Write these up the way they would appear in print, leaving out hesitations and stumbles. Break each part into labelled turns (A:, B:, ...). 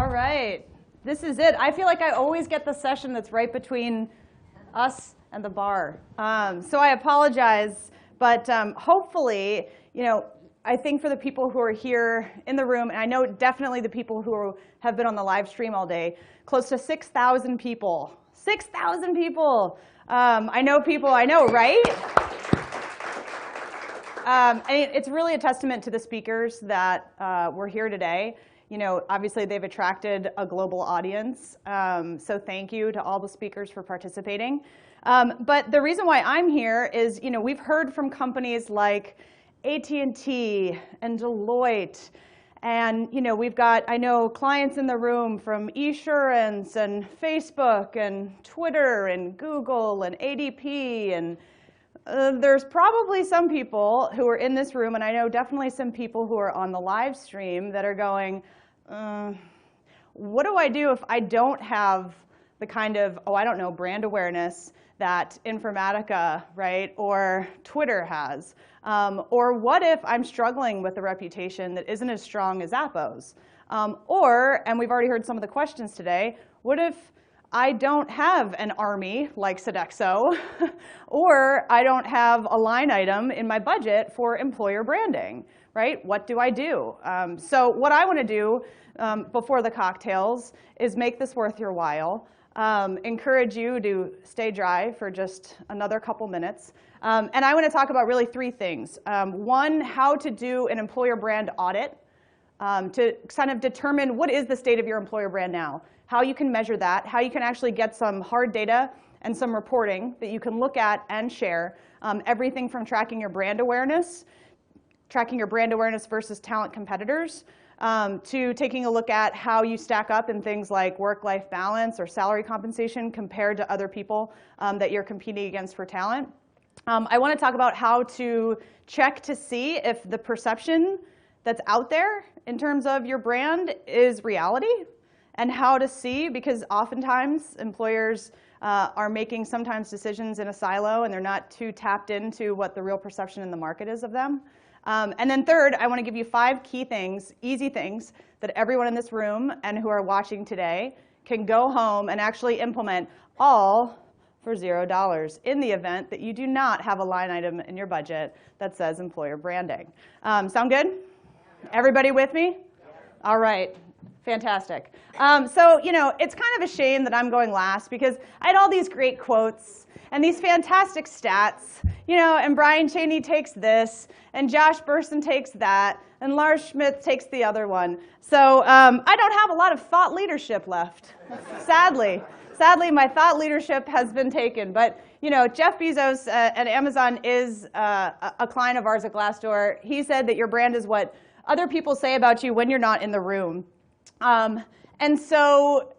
A: All right. This is it. I feel like I always get the session that's right between us and the bar. So I apologize, but hopefully, I think for the people who are here in the room, and I know definitely the people who have been on the live stream all day, close to 6,000 people. 6,000 people. I know people, I know, right? And it's really a testament to the speakers that were here today. Obviously they've attracted a global audience, so thank you to all the speakers for participating. But the reason why I'm here is, we've heard from companies like AT&T and Deloitte, and we've got, I know, clients in the room from Esurance and Facebook and Twitter and Google and ADP, and there's probably some people who are in this room, and I know definitely some people who are on the live stream that are going, what do I do if I don't have the kind of, brand awareness that Informatica, right, or Twitter has? Or what if I'm struggling with a reputation that isn't as strong as Zappos? And we've already heard some of the questions today, what if I don't have an army like Sodexo, or I don't have a line item in my budget for employer branding, right? What do I do? So what I want to do before the cocktails is make this worth your while, encourage you to stay dry for just another couple minutes. And I want to talk about really three things. One, how to do an employer brand audit to kind of determine what is the state of your employer brand now, how you can measure that, how you can actually get some hard data and some reporting that you can look at and share, everything from tracking your brand awareness versus talent competitors, to taking a look at how you stack up in things like work-life balance or salary compensation compared to other people that you're competing against for talent. I want to talk about how to check to see if the perception that's out there in terms of your brand is reality, and how to see, because oftentimes employers are making sometimes decisions in a silo and they're not too tapped into what the real perception in the market is of them. And then third, I want to give you 5 key things, easy things, that everyone in this room and who are watching today can go home and actually implement, all for $0 in the event that you do not have a line item in your budget that says employer branding. Sound good? Everybody with me? All right. Fantastic. So, it's kind of a shame that I'm going last because I had all these great quotes and these fantastic stats, and Brian Cheney takes this, and Josh Burson takes that, and Lars Schmidt takes the other one. So I don't have a lot of thought leadership left, sadly. Sadly, my thought leadership has been taken. But, Jeff Bezos at Amazon is a client of ours at Glassdoor. He said that your brand is what other people say about you when you're not in the room. And so,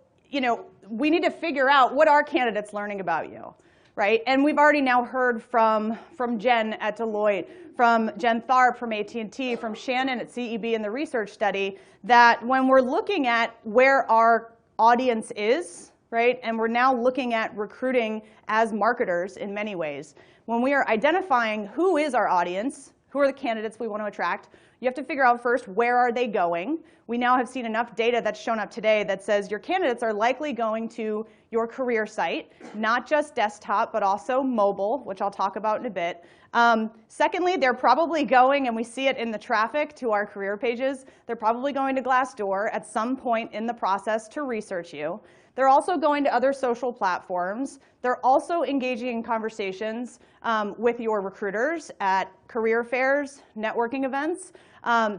A: we need to figure out what are candidates learning about you, right? And we've already now heard from Jen at Deloitte, from Jen Tharp from AT&T, from Shannon at CEB in the research study, that when we're looking at where our audience is, right, and we're now looking at recruiting as marketers in many ways, when we are identifying who is our audience, who are the candidates we want to attract, you have to figure out first, where are they going? We now have seen enough data that's shown up today that says your candidates are likely going to your career site, not just desktop, but also mobile, which I'll talk about in a bit. Secondly, they're probably going, and we see it in the traffic to our career pages, they're probably going to Glassdoor at some point in the process to research you. They're also going to other social platforms. They're also engaging in conversations with your recruiters at career fairs, networking events.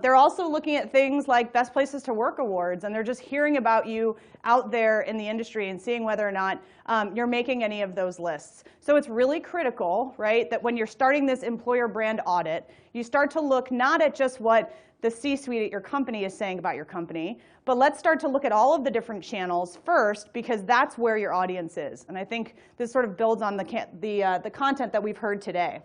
A: They're also looking at things like Best Places to Work awards, and they're just hearing about you out there in the industry and seeing whether or not you're making any of those lists. So it's really critical, right, that when you're starting this employer brand audit, you start to look not at just what the C-suite at your company is saying about your company, but let's start to look at all of the different channels first, because that's where your audience is. And I think this sort of builds on the content that we've heard today.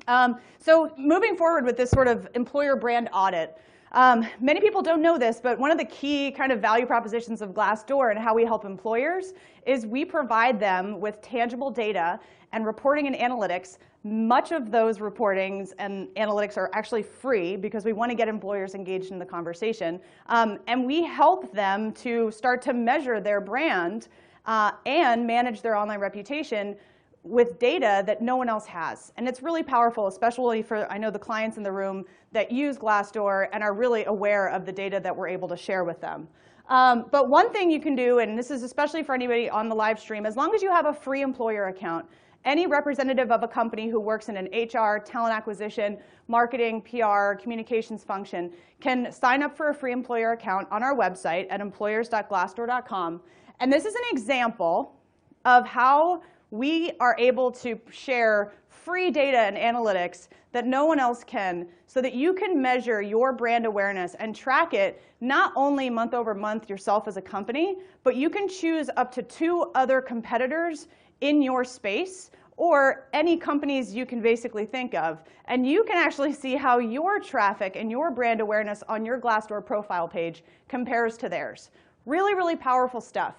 A: So moving forward with this sort of employer brand audit, Many people don't know this, but one of the key kind of value propositions of Glassdoor and how we help employers is we provide them with tangible data and reporting and analytics. Much of those reportings and analytics are actually free because we want to get employers engaged in the conversation. And we help them to start to measure their brand and manage their online reputation with data that no one else has. And it's really powerful, especially for, I know, the clients in the room that use Glassdoor and are really aware of the data that we're able to share with them. But one thing you can do, and this is especially for anybody on the live stream, as long as you have a free employer account, any representative of a company who works in an HR, talent acquisition, marketing, PR, communications function can sign up for a free employer account on our website at employers.glassdoor.com. And this is an example of how we are able to share free data and analytics that no one else can, so that you can measure your brand awareness and track it not only month over month yourself as a company, but you can choose up to 2 other competitors in your space, or any companies you can basically think of. And you can actually see how your traffic and your brand awareness on your Glassdoor profile page compares to theirs. Really, really powerful stuff.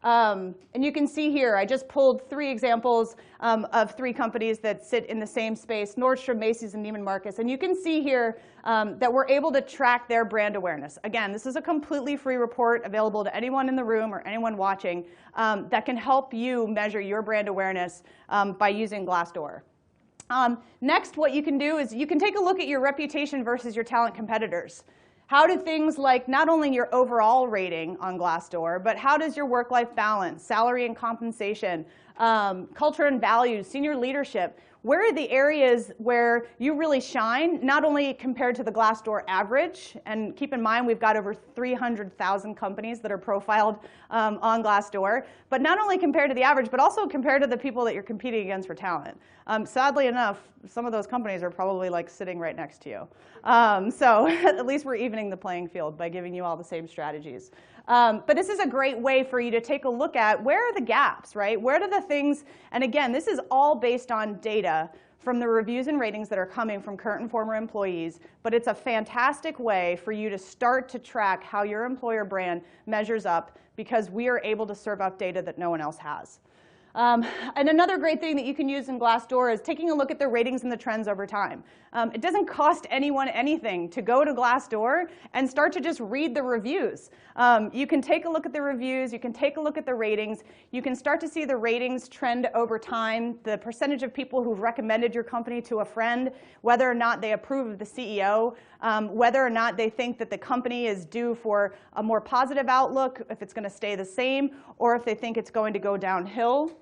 A: And you can see here, I just pulled 3 examples of 3 companies that sit in the same space, Nordstrom, Macy's, and Neiman Marcus. And you can see here that we're able to track their brand awareness. Again, this is a completely free report available to anyone in the room or anyone watching that can help you measure your brand awareness by using Glassdoor. Next, what you can do is you can take a look at your reputation versus your talent competitors. How do things like not only your overall rating on Glassdoor, but how does your work-life balance, salary and compensation, culture and values, senior leadership, where are the areas where you really shine, not only compared to the Glassdoor average, and keep in mind we've got over 300,000 companies that are profiled on Glassdoor, but not only compared to the average, but also compared to the people that you're competing against for talent. Sadly enough, some of those companies are probably like sitting right next to you. So at least we're evening the playing field by giving you all the same strategies. But this is a great way for you to take a look at where are the gaps, right? Where are the things, and again, this is all based on data from the reviews and ratings that are coming from current and former employees, but it's a fantastic way for you to start to track how your employer brand measures up because we are able to serve up data that no one else has. And another great thing that you can use in Glassdoor is taking a look at the ratings and the trends over time. It doesn't cost anyone anything to go to Glassdoor and start to just read the reviews. You can take a look at the reviews, you can take a look at the ratings, you can start to see the ratings trend over time, the percentage of people who've recommended your company to a friend, whether or not they approve of the CEO, whether or not they think that the company is due for a more positive outlook, if it's going to stay the same, or if they think it's going to go downhill.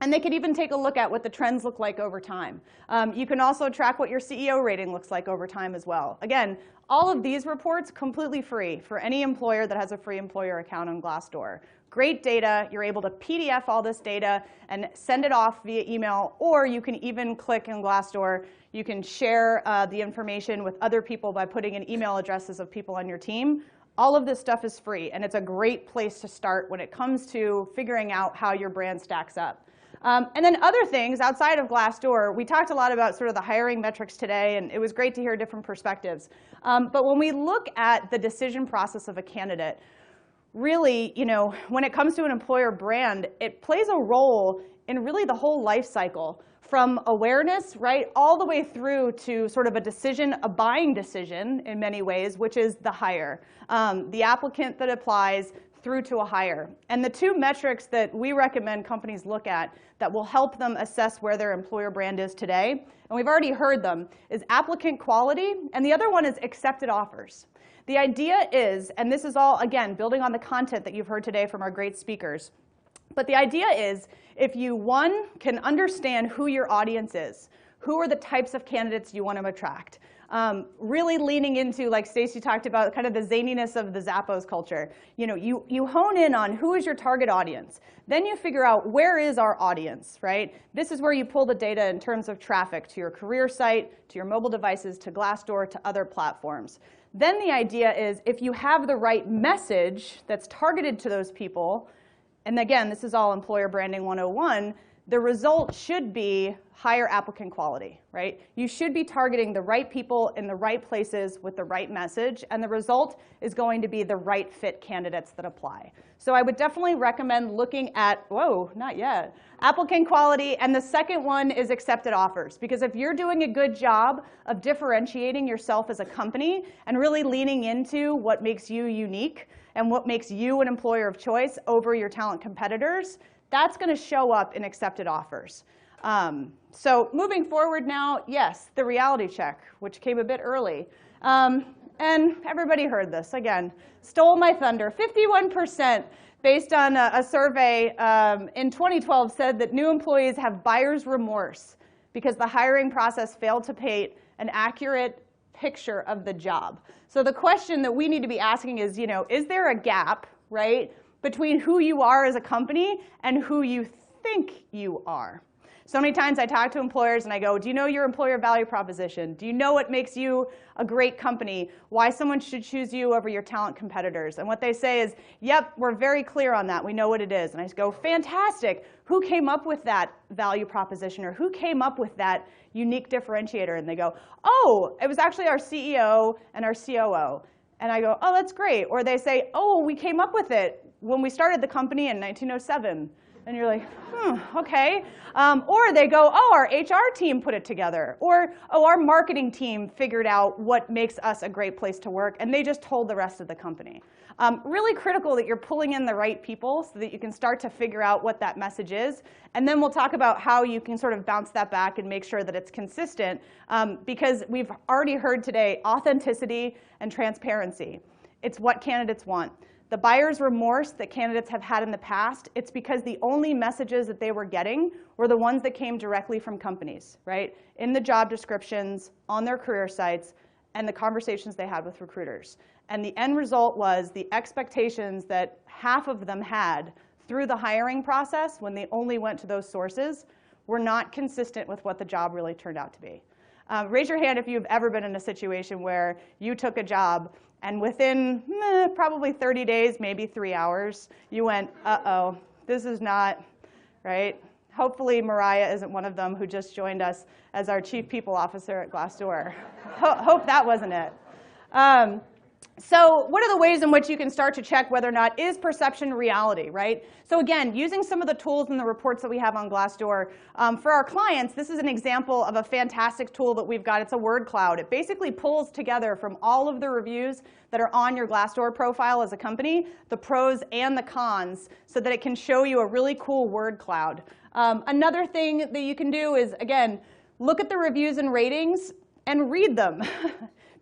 A: And they can even take a look at what the trends look like over time. You can also track what your CEO rating looks like over time as well. Again, all of these reports completely free for any employer that has a free employer account on Glassdoor. Great data. You're able to PDF all this data and send it off via email, or you can even click in Glassdoor. You can share the information with other people by putting in email addresses of people on your team. All of this stuff is free, and it's a great place to start when it comes to figuring out how your brand stacks up. And then other things outside of Glassdoor, we talked a lot about sort of the hiring metrics today, and it was great to hear different perspectives. But when we look at the decision process of a candidate, really, when it comes to an employer brand, it plays a role in really the whole life cycle, from awareness, right, all the way through to sort of a decision, a buying decision in many ways, which is the hire, the applicant that applies through to a hire. And the 2 metrics that we recommend companies look at that will help them assess where their employer brand is today, and we've already heard them, is applicant quality, and the other one is accepted offers. The idea is, and this is all, again, building on the content that you've heard today from our great speakers, but the idea is if you, 1, can understand who your audience is, who are the types of candidates you want to attract, really leaning into, like Stacey talked about, kind of the zaniness of the Zappos culture. You hone in on who is your target audience. Then you figure out where is our audience, right? This is where you pull the data in terms of traffic to your career site, to your mobile devices, to Glassdoor, to other platforms. Then the idea is if you have the right message that's targeted to those people, and again, this is all Employer Branding 101, the result should be higher applicant quality, right? You should be targeting the right people in the right places with the right message, and the result is going to be the right fit candidates that apply. So I would definitely recommend looking at, whoa, not yet, applicant quality, and the second one is accepted offers. Because if you're doing a good job of differentiating yourself as a company and really leaning into what makes you unique and what makes you an employer of choice over your talent competitors, that's going to show up in accepted offers. So moving forward now, yes, the reality check, which came a bit early. And everybody heard this. Again, stole my thunder. 51%, based on a survey in 2012, said that new employees have buyer's remorse because the hiring process failed to paint an accurate picture of the job. So the question that we need to be asking is, is there a gap, right, between who you are as a company and who you think you are? So many times I talk to employers and I go, do you know your employer value proposition? Do you know what makes you a great company? Why someone should choose you over your talent competitors? And what they say is, yep, we're very clear on that. We know what it is. And I just go, fantastic. Who came up with that value proposition, or who came up with that unique differentiator? And they go, oh, it was actually our CEO and our COO. And I go, oh, that's great. Or they say, oh, we came up with it when we started the company in 1907. And you're like, okay. Or they go, oh, our HR team put it together. Or, oh, our marketing team figured out what makes us a great place to work, and they just told the rest of the company. Really critical that you're pulling in the right people so that you can start to figure out what that message is. And then we'll talk about how you can sort of bounce that back and make sure that it's consistent. Because we've already heard today, authenticity and transparency. It's what candidates want. The buyer's remorse that candidates have had in the past, it's because the only messages that they were getting were the ones that came directly from companies, right? In the job descriptions, on their career sites, and the conversations they had with recruiters. And the end result was the expectations that half of them had through the hiring process when they only went to those sources were not consistent with what the job really turned out to be. Raise your hand if you've ever been in a situation where you took a job and within probably 30 days, maybe 3 hours, you went, uh-oh, this is not, right? Hopefully Mariah isn't one of them who just joined us as our Chief People Officer at Glassdoor. Hope that wasn't it. So what are the ways in which you can start to check whether or not is perception reality, right? So again, using some of the tools and the reports that we have on Glassdoor, for our clients, this is an example of a fantastic tool that we've got. It's a word cloud. It basically pulls together from all of the reviews that are on your Glassdoor profile as a company, the pros and the cons, so that it can show you a really cool word cloud. Another thing that you can do is, again, look at the reviews and ratings and read them.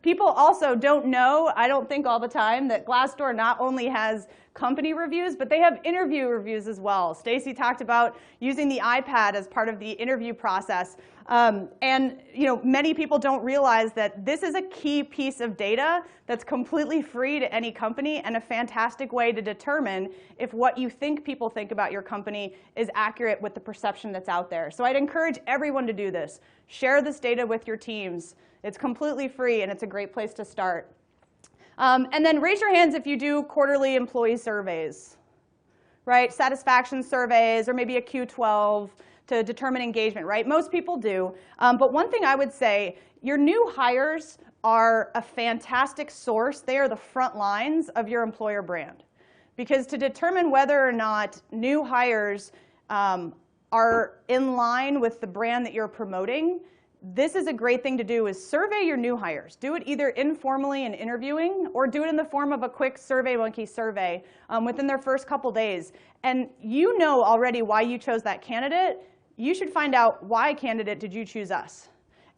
A: People also don't know, I don't think all the time, that Glassdoor not only has company reviews, but they have interview reviews as well. Stacy talked about using the iPad as part of the interview process. And many people don't realize that this is a key piece of data that's completely free to any company and a fantastic way to determine if what you think people think about your company is accurate with the perception that's out there. So I'd encourage everyone to do this. Share this data with your teams. It's completely free, and it's a great place to start. And then raise your hands if you do quarterly employee surveys, right? Satisfaction surveys, or maybe a Q12 to determine engagement, right? Most people do. But one thing I would say, your new hires are a fantastic source. They are the front lines of your employer brand. Because to determine whether or not new hires are in line with the brand that you're promoting, this is a great thing to do, is survey your new hires. Do it either informally in interviewing or do it in the form of a quick SurveyMonkey survey within their first couple days. And you know already why you chose that candidate. You should find out, why, candidate, did you choose us?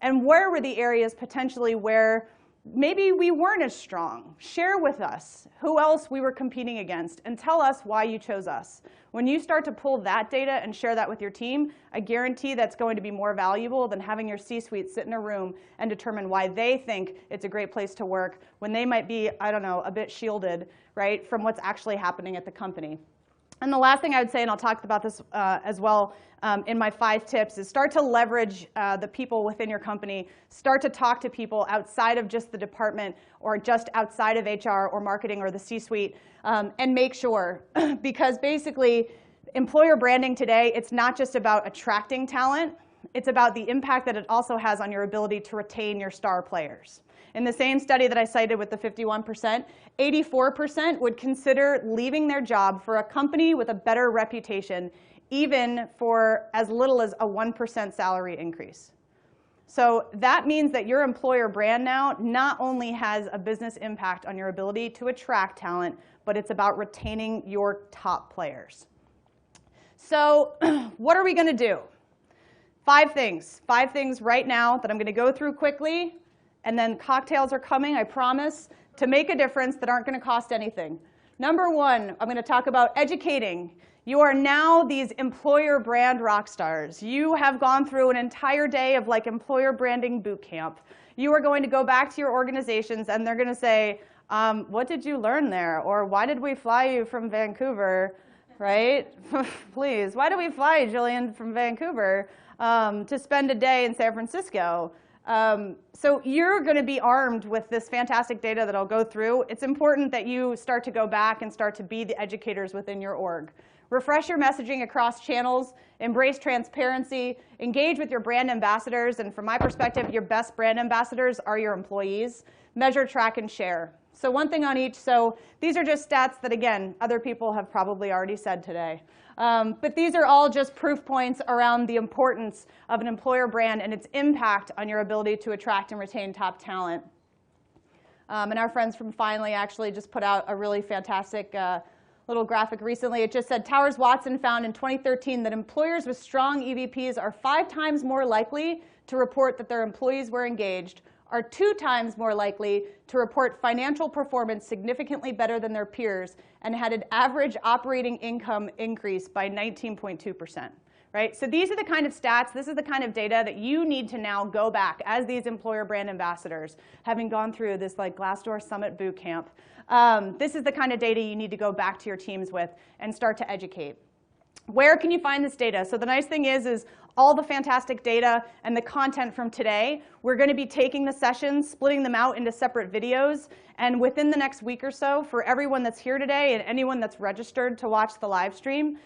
A: And where were the areas potentially where maybe we weren't as strong? Share with us who else we were competing against and tell us why you chose us. When you start to pull that data and share that with your team, I guarantee that's going to be more valuable than having your C-suite sit in a room and determine why they think it's a great place to work when they might be, I don't know, a bit shielded, right, from what's actually happening at the company. And the last thing I would say, and I'll talk about this as well in my 5 tips, is start to leverage the people within your company. Start to talk to people outside of just the department or just outside of HR or marketing or the C-suite, and make sure, because basically Employer branding today, it's not just about attracting talent, it's about the impact that it also has on your ability to retain your star players. In the same study that I cited with the 51%, 84% would consider leaving their job for a company with a better reputation, even for as little as a 1% salary increase. So that means that your employer brand now not only has a business impact on your ability to attract talent, but it's about retaining your top players. So what are we going to do? 5 things. 5 things right now that I'm going to go through quickly, and then cocktails are coming, I promise, to make a difference that aren't going to cost anything. Number 1, I'm going to talk about educating. You are now these employer brand rock stars. You have gone through an entire day of like employer branding boot camp. You are going to go back to your organizations and they're going to say, what did you learn there? Or why did we fly you from Vancouver, right? Please, why did we fly Jillian from Vancouver to spend a day in San Francisco? So you're going to be armed with this fantastic data that I'll go through. It's important that you start to go back and start to be the educators within your org. Refresh your messaging across channels, embrace transparency, engage with your brand ambassadors, and from my perspective, your best brand ambassadors are your employees. Measure, track, and share. So one thing on each. So these are just stats that, again, other people have probably already said today. But these are all just proof points around the importance of an employer brand and its impact on your ability to attract and retain top talent. And our friends from Finally actually just put out a really fantastic little graphic recently. It just said, Towers Watson found in 2013 that employers with strong EVPs are 5 times more likely to report that their employees were engaged, are 2 times more likely to report financial performance significantly better than their peers, and had an average operating income increase by 19.2%. Right? So these are the kind of stats, this is the kind of data that you need to now go back as these employer brand ambassadors, having gone through this like Glassdoor Summit boot camp. This is the kind of data you need to go back to your teams with and start to educate. Where can you find this data? So the nice thing is all the fantastic data and the content from today, we're going to be taking the sessions, splitting them out into separate videos, and within the next week or so, for everyone that's here today and anyone that's registered to watch the live stream,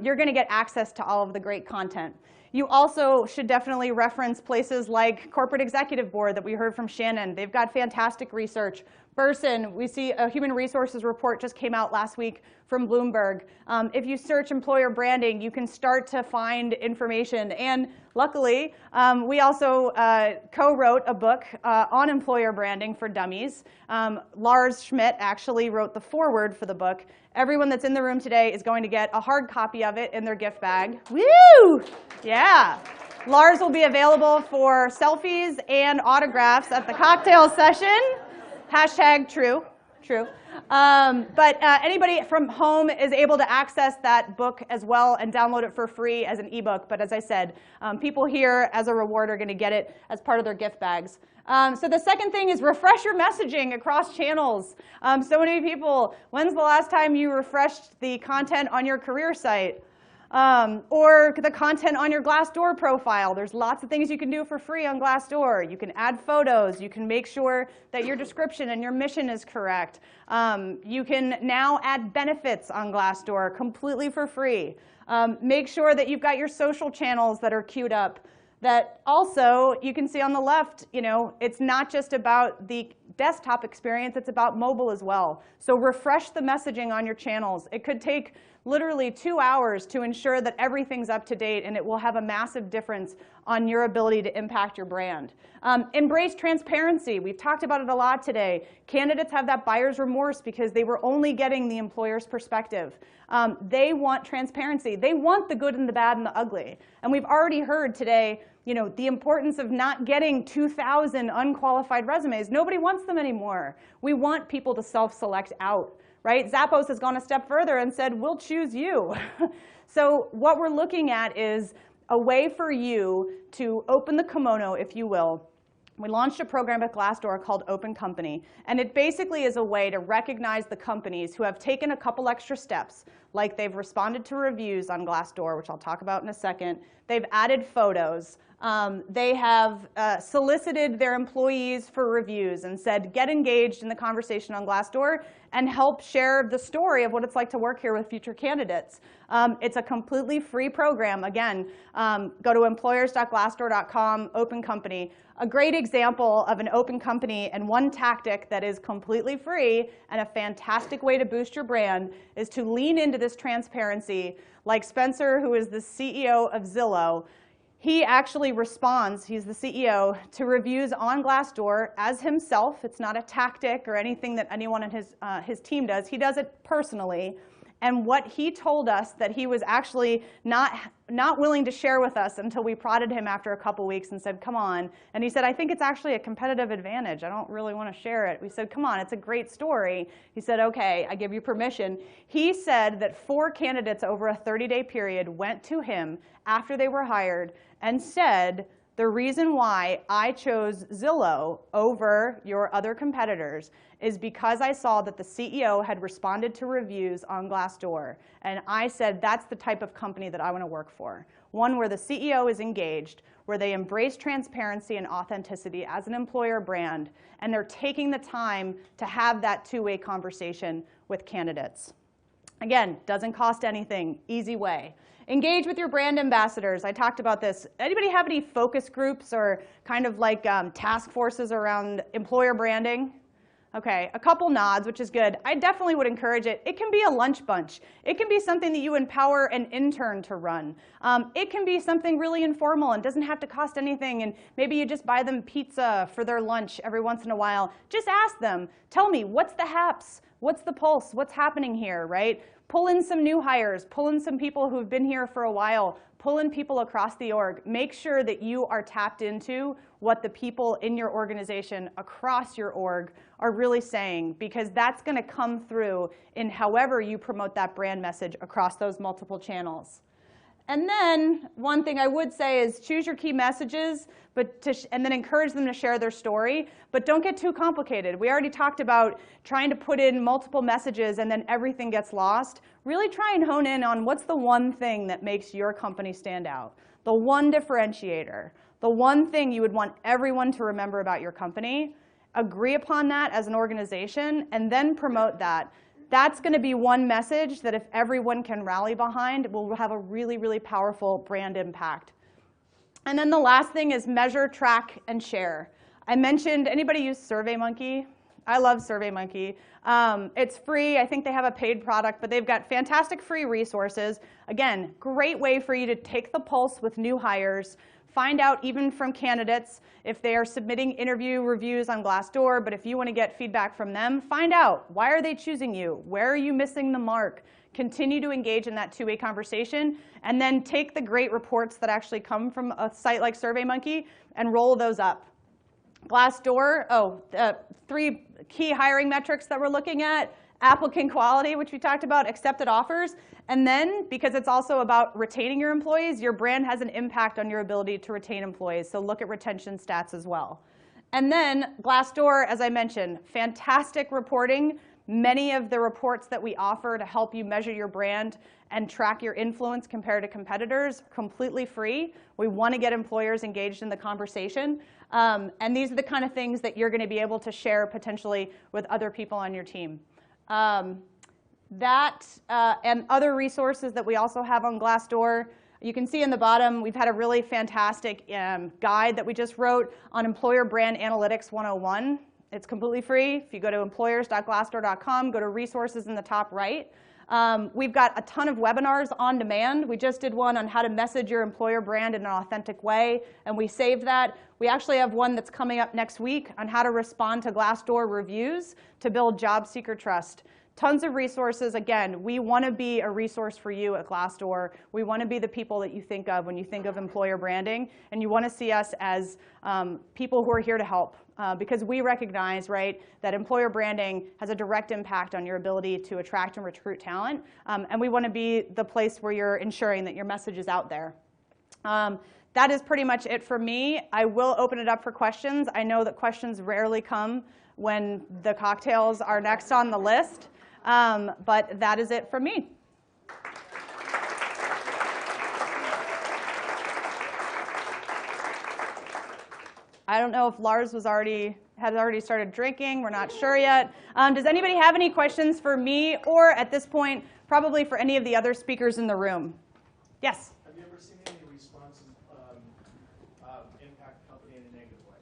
A: you're going to get access to all of the great content. You also should definitely reference places like Corporate Executive Board that we heard from Shannon. They've got fantastic research. Burson, we see a human resources report just came out last week from Bloomberg. If you search employer branding, you can start to find information. And luckily, we also co-wrote a book on employer branding for Dummies. Lars Schmidt actually wrote the foreword for the book. Everyone that's in the room today is going to get a hard copy of it in their gift bag. Woo! Yeah. Lars will be available for selfies and autographs at the cocktail session. Hashtag true. But anybody from home is able to access that book as well and download it for free as an ebook. But as I said, people here as a reward are going to get it as part of their gift bags. So the second thing is refresh your messaging across channels. So many people, when's the last time you refreshed the content on your career site? Or the content on your Glassdoor profile. There's lots of things you can do for free on Glassdoor. You can add photos. You can make sure that your description and your mission is correct. You can now add benefits on Glassdoor completely for free. Make sure that you've got your social channels that are queued up. That also, you can see on the left, it's not just about the desktop experience, it's about mobile as well. So refresh the messaging on your channels. It could take literally 2 hours to ensure that everything's up to date, and it will have a massive difference on your ability to impact your brand. Embrace transparency. We've talked about it a lot today. Candidates have that buyer's remorse because they were only getting the employer's perspective. They want transparency. They want the good and the bad and the ugly. And we've already heard today, the importance of not getting 2,000 unqualified resumes. Nobody wants them anymore. We want people to self-select out. Right? Zappos has gone a step further and said, we'll choose you. So what we're looking at is a way for you to open the kimono, if you will. We launched a program at Glassdoor called Open Company, and it basically is a way to recognize the companies who have taken a couple extra steps, like they've responded to reviews on Glassdoor, which I'll talk about in a second. They've added photos. They have solicited their employees for reviews and said, get engaged in the conversation on Glassdoor and help share the story of what it's like to work here with future candidates. It's a completely free program. Again, go to employers.glassdoor.com, open company. A great example of an open company and one tactic that is completely free and a fantastic way to boost your brand is to lean into this transparency. Like Spencer, who is the CEO of Zillow, he actually responds, he's the CEO, to reviews on Glassdoor as himself. It's not a tactic or anything that anyone on his team does. He does it personally. And what he told us that he was actually not willing to share with us until we prodded him after a couple weeks and said, come on. And he said, I think it's actually a competitive advantage. I don't really want to share it. We said, come on, it's a great story. He said, okay, I give you permission. He said that 4 candidates over a 30-day period went to him after they were hired and said, the reason why I chose Zillow over your other competitors is because I saw that the CEO had responded to reviews on Glassdoor. And I said, that's the type of company that I want to work for. One where the CEO is engaged, where they embrace transparency and authenticity as an employer brand, and they're taking the time to have that two-way conversation with candidates. Again, doesn't cost anything, easy way. Engage with your brand ambassadors. I talked about this. Anybody have any focus groups or kind of like task forces around employer branding? Okay, a couple nods, which is good. I definitely would encourage it. It can be a lunch bunch. It can be something that you empower an intern to run. It can be something really informal and doesn't have to cost anything, and maybe you just buy them pizza for their lunch every once in a while. Just ask them, tell me, what's the haps? What's the pulse? What's happening here, right? Pull in some new hires, pull in some people who've been here for a while, pull in people across the org. Make sure that you are tapped into what the people in your organization across your org are really saying, because that's going to come through in however you promote that brand message across those multiple channels. And then one thing I would say is choose your key messages, and then encourage them to share their story, but don't get too complicated. We already talked about trying to put in multiple messages and then everything gets lost. Really try and hone in on what's the one thing that makes your company stand out, the one differentiator, the one thing you would want everyone to remember about your company. Agree upon that as an organization and then promote that. That's going to be one message that if everyone can rally behind, will have a really, really powerful brand impact. And then the last thing is measure, track, and share. I mentioned, anybody use SurveyMonkey? I love SurveyMonkey. It's free. I think they have a paid product, but they've got fantastic free resources. Again, great way for you to take the pulse with new hires, find out even from candidates if they are submitting interview reviews on Glassdoor, but if you want to get feedback from them, find out, why are they choosing you? Where are you missing the mark? Continue to engage in that two-way conversation, and then take the great reports that actually come from a site like SurveyMonkey and roll those up. Glassdoor, 3 key hiring metrics that we're looking at: applicant quality, which we talked about, accepted offers, and then, because it's also about retaining your employees, your brand has an impact on your ability to retain employees, so look at retention stats as well. And then Glassdoor, as I mentioned, fantastic reporting. Many of the reports that we offer to help you measure your brand and track your influence compared to competitors, completely free. We want to get employers engaged in the conversation. And these are the kind of things that you're going to be able to share potentially with other people on your team. And other resources that we also have on Glassdoor. You can see in the bottom, we've had a really fantastic guide that we just wrote on Employer Brand Analytics 101. It's completely free. If you go to employers.glassdoor.com, go to resources in the top right. We've got a ton of webinars on demand. We just did one on how to message your employer brand in an authentic way, and we saved that. We actually have one that's coming up next week on how to respond to Glassdoor reviews to build job seeker trust. Tons of resources. Again, we want to be a resource for you at Glassdoor. We want to be the people that you think of when you think of employer branding, and you want to see us as people who are here to help. Because we recognize, right, that employer branding has a direct impact on your ability to attract and recruit talent, and we want to be the place where you're ensuring that your message is out there. That is pretty much it for me. I will open it up for questions. I know that questions rarely come when the cocktails are next on the list, but that is it from me. I don't know if Lars had already started drinking. We're not sure yet. Does anybody have any questions for me, or at this point, probably for any of the other speakers in the room? Yes?
B: Have you ever seen any responses impact the company in a negative way?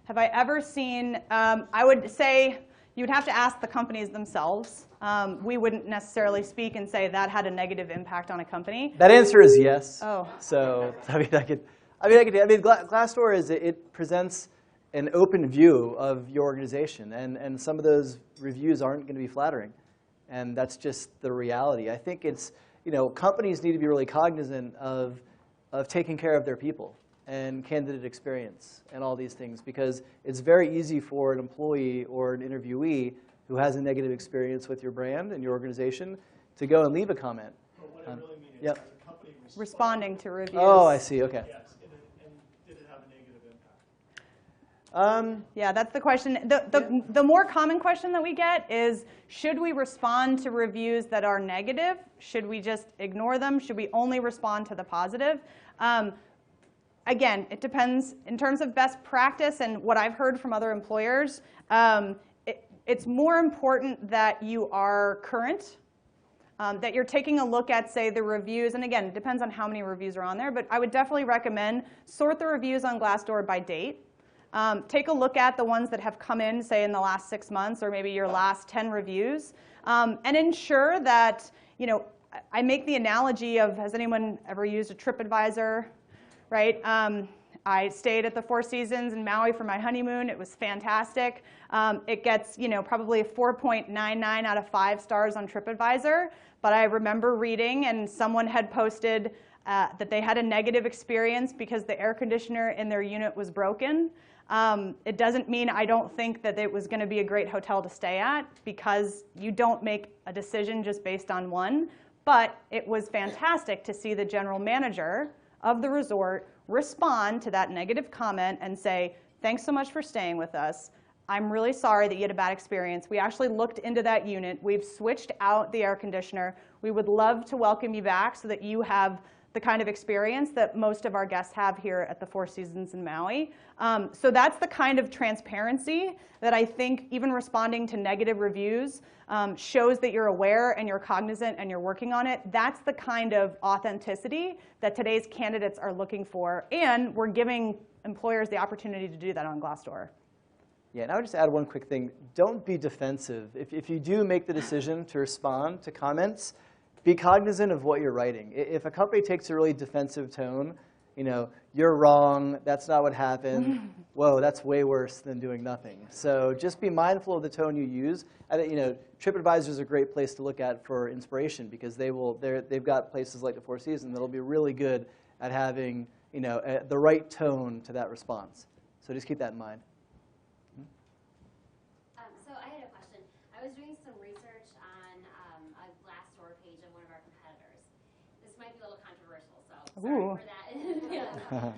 A: Have I ever seen, I would say you'd have to ask the companies themselves. We wouldn't necessarily speak and say that had a negative impact on a company.
C: That answer is yes.
A: Oh.
C: So Glassdoor it presents an open view of your organization, and some of those reviews aren't going to be flattering, and that's just the reality. I think it's, companies need to be really cognizant of taking care of their people and candidate experience and all these things, because it's very easy for an employee or an interviewee who has a negative experience with your brand and your organization to go and leave a comment.
B: But what I really mean is,
C: Yep.
B: as a company
A: Responding to reviews.
C: Oh, I see. Okay.
B: yes, and did it have a negative impact?
A: Yeah, that's the question. The more common question that we get is, should we respond to reviews that are negative? Should we just ignore them? Should we only respond to the positive? Again, it depends. In terms of best practice and what I've heard from other employers, it's more important that you are current, that you're taking a look at, say, the reviews. And again, it depends on how many reviews are on there. But I would definitely recommend sort the reviews on Glassdoor by date. Take a look at the ones that have come in, say, in the last 6 months or maybe your last 10 reviews. And ensure that, I make the analogy of, has anyone ever used a TripAdvisor? Right? I stayed at the Four Seasons in Maui for my honeymoon. It was fantastic. It gets, probably a 4.99 out of 5 stars on TripAdvisor. But I remember reading, and someone had posted that they had a negative experience because the air conditioner in their unit was broken. It doesn't mean I don't think that it was going to be a great hotel to stay at, because you don't make a decision just based on one. But it was fantastic to see the general manager of the resort respond to that negative comment and say, thanks so much for staying with us. I'm really sorry that you had a bad experience. We actually looked into that unit. We've switched out the air conditioner. We would love to welcome you back so that you have the kind of experience that most of our guests have here at the Four Seasons in Maui. So that's the kind of transparency that I think even responding to negative reviews shows that you're aware and you're cognizant and you're working on it. That's the kind of authenticity that today's candidates are looking for, and we're giving employers the opportunity to do that on Glassdoor.
C: Yeah, and I would just add one quick thing. Don't be defensive. If you do make the decision to respond to comments, be cognizant of what you're writing. If a company takes a really defensive tone, you're wrong, that's not what happened, whoa, that's way worse than doing nothing. So just be mindful of the tone you use. TripAdvisor is a great place to look at for inspiration, because they've got places like the Four Seasons that'll be really good at having the right tone to that response. So just keep that in mind.
D: So I had a question. I was doing some research on a Glassdoor page of one of our competitors. This might be a little controversial, so sorry for that.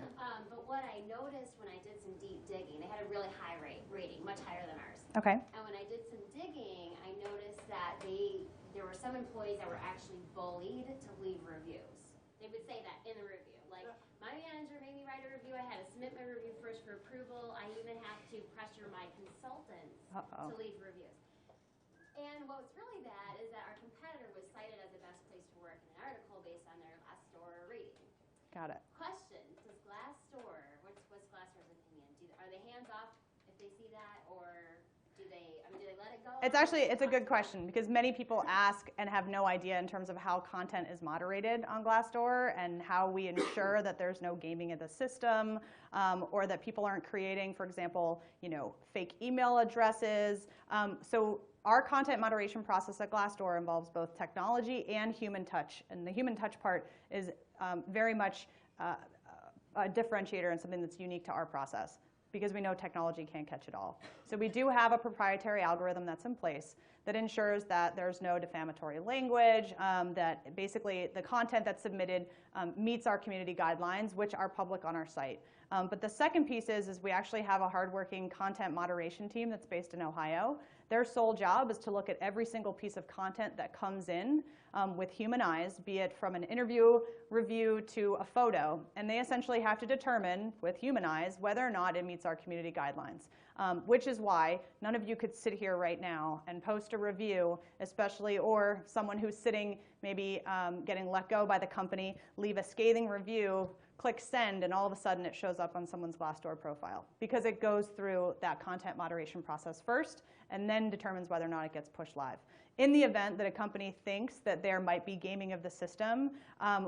D: But what I noticed when I did some deep digging, they had a really high rating, much higher than ours.
A: Okay.
D: And when I did some digging, I noticed that there were some employees that were actually bullied to leave reviews. They would say that in the review. Like, my manager made me write a review. I had to submit my review first for approval. I even have to pressure my consultants to leave reviews. And what's really bad is that our competitor was cited as the best place to work in an article based on their Glassdoor rating.
A: Got it.
D: Question, does Glassdoor, what's Glassdoor's opinion? Are they hands off if they see that, or do they let it go?
A: It's a good question, because many people ask and have no idea in terms of how content is moderated on Glassdoor and how we ensure that there's no gaming of the system, or that people aren't creating, for example, fake email addresses. So our content moderation process at Glassdoor involves both technology and human touch, and the human touch part is very much a differentiator and something that's unique to our process, because we know technology can't catch it all. So we do have a proprietary algorithm that's in place that ensures that there's no defamatory language, that basically the content that's submitted meets our community guidelines, which are public on our site. But the second piece is we actually have a hardworking content moderation team that's based in Ohio. Their sole job is to look at every single piece of content that comes in with human eyes, be it from an interview, review, to a photo. And they essentially have to determine, with human eyes, whether or not it meets our community guidelines. Which is why none of you could sit here right now and post a review, especially, or someone who's sitting, maybe getting let go by the company, leave a scathing review, click send, and all of a sudden it shows up on someone's Glassdoor profile, because it goes through that content moderation process first and then determines whether or not it gets pushed live. In the event that a company thinks that there might be gaming of the system,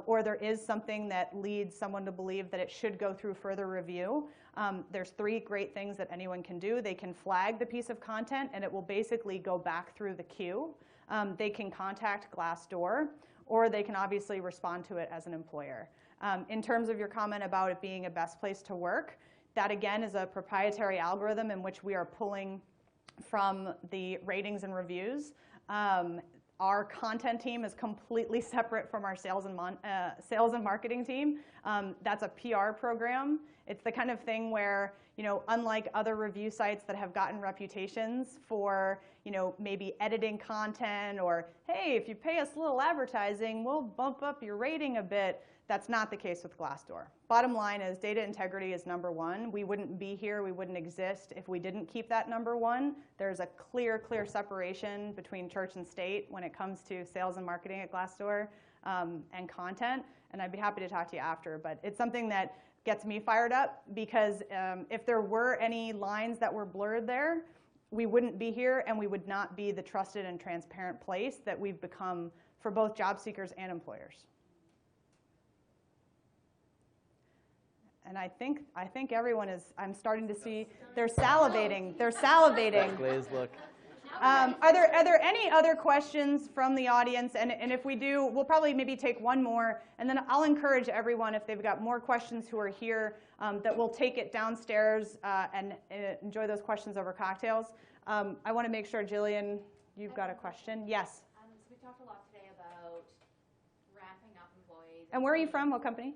A: or there is something that leads someone to believe that it should go through further review, there's 3 great things that anyone can do. They can flag the piece of content, and it will basically go back through the queue. They can contact Glassdoor, or they can obviously respond to it as an employer. In terms of your comment about it being a best place to work, that again is a proprietary algorithm in which we are pulling from the ratings and reviews. Our content team is completely separate from our sales and marketing team. That's a PR program. It's the kind of thing where, unlike other review sites that have gotten reputations for, maybe editing content, or, hey, if you pay us a little advertising, we'll bump up your rating a bit. That's not the case with Glassdoor. Bottom line is data integrity is number 1. We wouldn't be here, we wouldn't exist if we didn't keep that number 1. There's a clear separation between church and state when it comes to sales and marketing at Glassdoor, and content. And I'd be happy to talk to you after, but it's something that gets me fired up, because if there were any lines that were blurred there, we wouldn't be here, and we would not be the trusted and transparent place that we've become for both job seekers and employers. And I think everyone is, I'm starting to see, they're salivating. They're salivating.
C: Glazed look.
A: Are there any other questions from the audience? And if we do, we'll probably maybe take one more. And then I'll encourage everyone, if they've got more questions who are here, that we'll take it downstairs and enjoy those questions over cocktails. I want to make sure, Jillian, you've got a question. Yes?
E: So we talked a lot today about ramping up employees.
A: And where are you from? What company?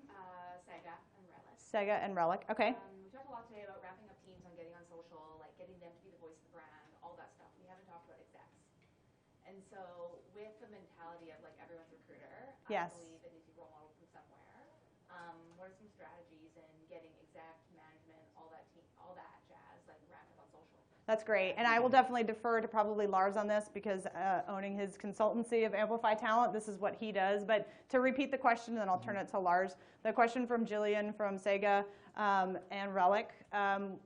E: Sega and Relic.
A: Sega and Relic. Okay.
E: We talked a lot today about ramping up teams on getting on social, like getting them to be the voice of the brand, all that stuff. We haven't talked about execs. And so with the mentality of like everyone's a recruiter,
A: Yes.
E: I believe it needs to roll out from somewhere. What are some strategies in getting exec management, all that jazz, like ramping up on social?
A: That's great. And I will definitely defer to probably Lars on this, because owning his consultancy of Amplify Talent, this is what he does. But to repeat the question, then I'll turn it to Lars. The question from Jillian from Sega and Relic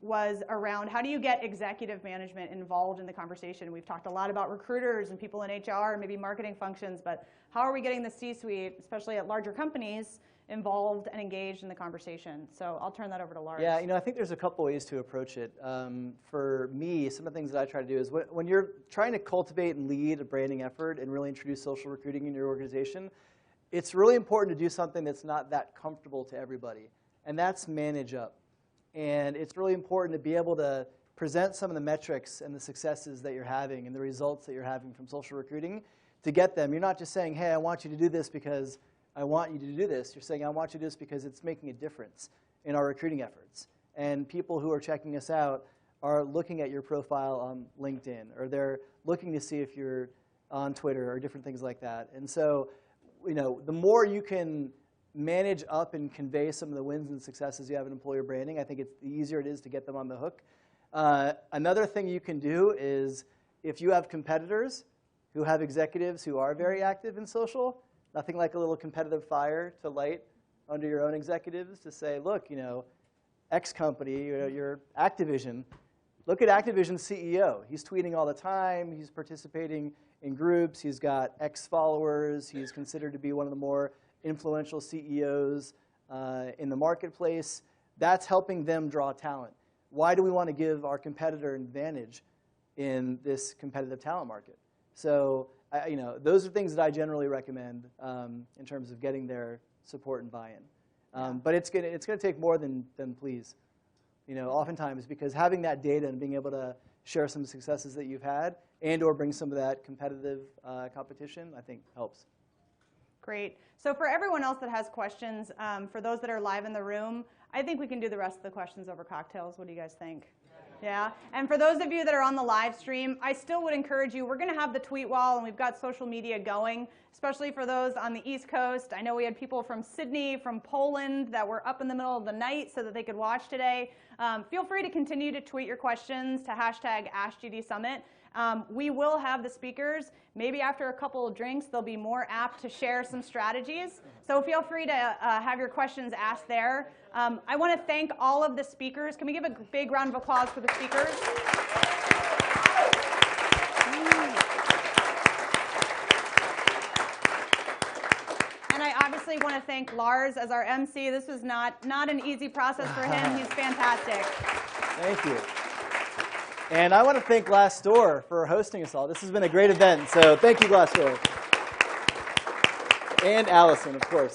A: was around how do you get executive management involved in the conversation? We've talked a lot about recruiters and people in HR and maybe marketing functions, but how are we getting the C-suite, especially at larger companies, involved and engaged in the conversation? So I'll turn that over to Lars.
C: Yeah, I think there's a couple ways to approach it. For me, some of the things that I try to do is when you're trying to cultivate and lead a branding effort and really introduce social recruiting in your organization, it's really important to do something that's not that comfortable to everybody, and that's manage up. And it's really important to be able to present some of the metrics and the successes that you're having and the results that you're having from social recruiting to get them. You're not just saying, hey, I want you to do this because I want you to do this. You're saying, I want you to do this because it's making a difference in our recruiting efforts. And people who are checking us out are looking at your profile on LinkedIn, or they're looking to see if you're on Twitter or different things like that. And so, the more you can manage up and convey some of the wins and successes you have in employer branding, I think the easier it is to get them on the hook. Another thing you can do is, if you have competitors who have executives who are very active in social, nothing like a little competitive fire to light under your own executives to say, look, X company, your Activision, look at Activision's CEO. He's tweeting all the time. He's participating in groups. He's got X followers. He's considered to be one of the more influential CEOs in the marketplace. That's helping them draw talent. Why do we want to give our competitor an advantage in this competitive talent market? So, those are things that I generally recommend in terms of getting their support and buy-in. But it's gonna take more than please. Oftentimes, because having that data and being able to share some successes that you've had and/or bring some of that competitive competition, I think helps.
A: Great. So for everyone else that has questions, for those that are live in the room, I think we can do the rest of the questions over cocktails. What do you guys think? Yeah, and for those of you that are on the live stream, I still would encourage you, we're going to have the tweet wall, and we've got social media going, especially for those on the East Coast. I know we had people from Sydney, from Poland that were up in the middle of the night so that they could watch today. Feel free to continue to tweet your questions to hashtag AskGDSummit. We will have the speakers. Maybe after a couple of drinks, they'll be more apt to share some strategies. So feel free to have your questions asked there. I want to thank all of the speakers. Can we give a big round of applause for the speakers? And I obviously want to thank Lars as our MC. This was not an easy process for him. He's fantastic.
C: Thank you. And I want to thank Glassdoor for hosting us all. This has been a great event, so thank you, Glassdoor. And Allison, of course.